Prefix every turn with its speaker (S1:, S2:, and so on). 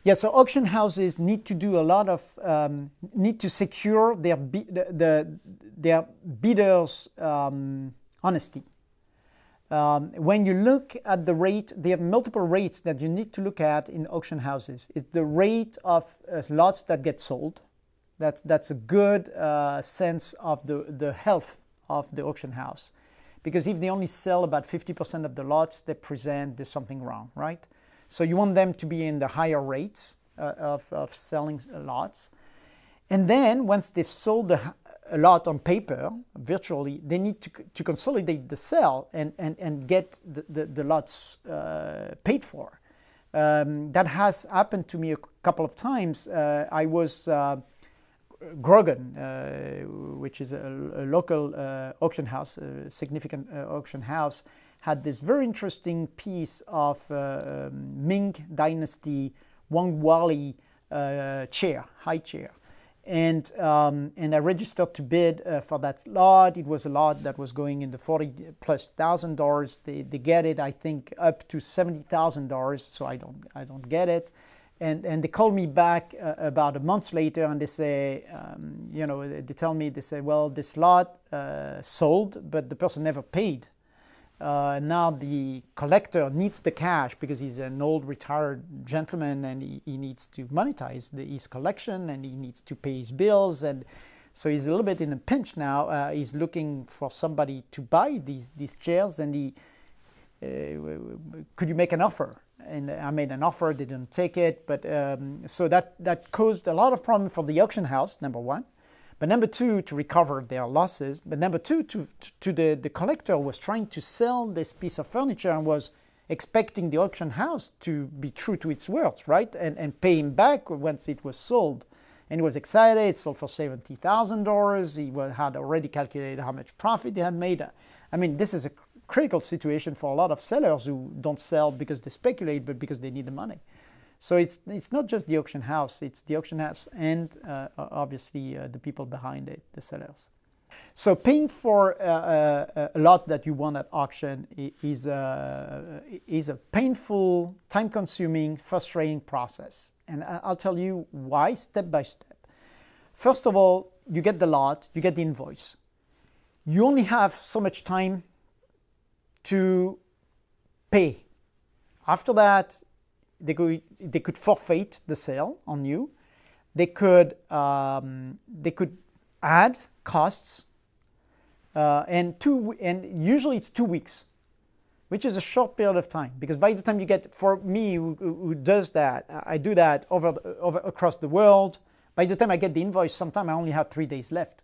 S1: Yeah, so auction houses need to do a lot of, need to secure their bidders' honesty. When you look at the rate, there are multiple rates that you need to look at in auction houses. It's the rate of lots that get sold. That's a good sense of the health of the auction house. Because if they only sell about 50% of the lots they present, there's something wrong, right? So you want them to be in the higher rates of selling lots. And then once they've sold a lot on paper, virtually, they need to consolidate the sale and get the lots paid for. That has happened to me a couple of times. I was Grogan, which is a local auction house, a significant auction house, had this very interesting piece of Ming Dynasty Wang Wali chair, high chair. And I registered to bid for that lot. It was a lot that was going in the $40,000+. They get it, I think, up to $70,000. So I don't get it. And they called me back about a month later, and they say, they tell me, they say, well, this lot sold, but the person never paid. Now the collector needs the cash because he's an old retired gentleman and he needs to monetize his collection and he needs to pay his bills, and so he's a little bit in a pinch now. He's looking for somebody to buy these chairs, and could you make an offer? And I made an offer. They didn't take it, but so that caused a lot of problem for the auction house, number one. But number two, to recover their losses. But number two, to the collector was trying to sell this piece of furniture and was expecting the auction house to be true to its words, right? And pay him back once it was sold. And he was excited. It sold for $70,000. He had already calculated how much profit he had made. I mean, this is a critical situation for a lot of sellers who don't sell because they speculate, but because they need the money. So it's not just the auction house, it's the auction house and obviously the people behind it, the sellers. So paying for a lot that you want at auction is a painful, time-consuming, frustrating process. And I'll tell you why, step by step. First of all, you get the lot, you get the invoice. You only have so much time to pay. After that, they could forfeit the sale on you. They could add costs, and usually it's 2 weeks, which is a short period of time. Because by the time you get, for me who does that, I do that over across the world. By the time I get the invoice, sometimes I only have 3 days left.